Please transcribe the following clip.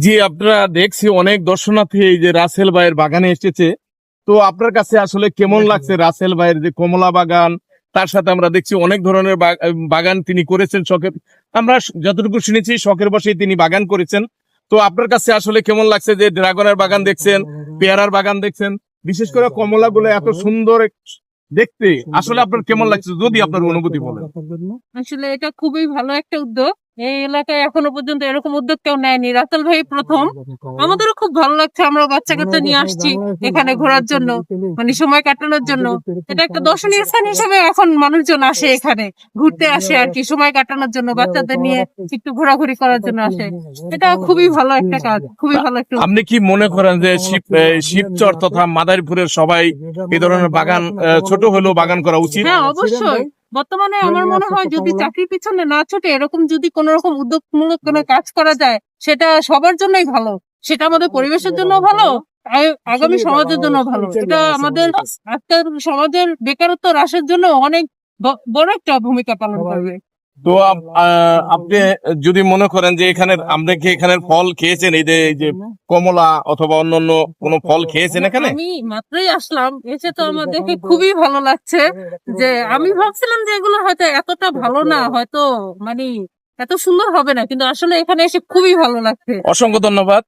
জি, আপনারা দেখছি অনেক দর্শনার্থী এই যে রাসেল ভাইয়ের বাগানে এসেছে। তো আপনার কাছে আসলে কেমন লাগছে রাসেল ভাইয়ের যে কমলা বাগান, তার সাথে আমরা দেখছি অনেক ধরনের বাগান তিনি করেছেন শখের। আমরা যতটুকু শুনেছি শখের বসেই তিনি বাগান করেছেন। তো আপনার কাছে আসলে কেমন লাগছে যে ড্রাগনের বাগান দেখছেন, পেয়ারার বাগান দেখছেন, বিশেষ করে কমলা গুলো এত সুন্দর দেখতে, আসলে আপনার কেমন লাগছে যদি আপনার অনুভূতি বলেন। আসলে এটা খুবই ভালো একটা উদ্যোগ। এই এলাকায় এখনো পর্যন্ত এরকম উদ্যোগ কেউ নেয়নি, রাসেল ভাই প্রথম। আমাদেরও খুব ভালো লাগছে, আমরা বাচ্চা কাচ্চা নিয়ে আসছি এখানে ঘোরার জন্য, মানে সময় কাটানোর জন্য। এটা একটা দর্শনীয় স্থান হিসেবে এখন মানুষজন আসে, এখানে ঘুরতে আসে আর কি, সময় কাটানোর জন্য, বাচ্চাদের নিয়ে একটু ঘোরাঘুরি করার জন্য আসে। এটা খুবই ভালো একটা কাজ, খুবই ভালো একটা উদ্যোগ। আপনি কি মনে করেন যে শিবচর তথা মাদারীপুরের সবাই এই ধরনের বাগান ছোট হলেও বাগান করা উচিত? হ্যাঁ, অবশ্যই। বর্তমানে আমার মনে হয় যদি চাকরির পিছনে না ছুটে এরকম যদি কোন রকম উদ্যোগমূলক কোনো কাজ করা যায়, সেটা সবার জন্যই ভালো। সেটা আমাদের পরিবেশের জন্য ভালো, আগামী সমাজের জন্য ভালো। এটা আমাদের আজকের সমাজের বেকারত্ব হ্রাসের জন্য অনেক বড় একটা ভূমিকা পালন করবে। তো আপনি যদি মনে করেন যে আমরা কি এখানের ফল খেয়েছেন, এই যে কমলা অথবা অন্যান্য কোনো ফল খেয়েছেন এখানে? আমি মাত্রই আসলাম, এসে তো আমার দেখে খুবই ভালো লাগছে। যে আমি ভাবছিলাম যে এগুলো হয়তো এতটা ভালো না, হয়তো মানে এত সুন্দর হবে না, কিন্তু আসলে এখানে এসে খুবই ভালো লাগছে। অসংখ্য ধন্যবাদ।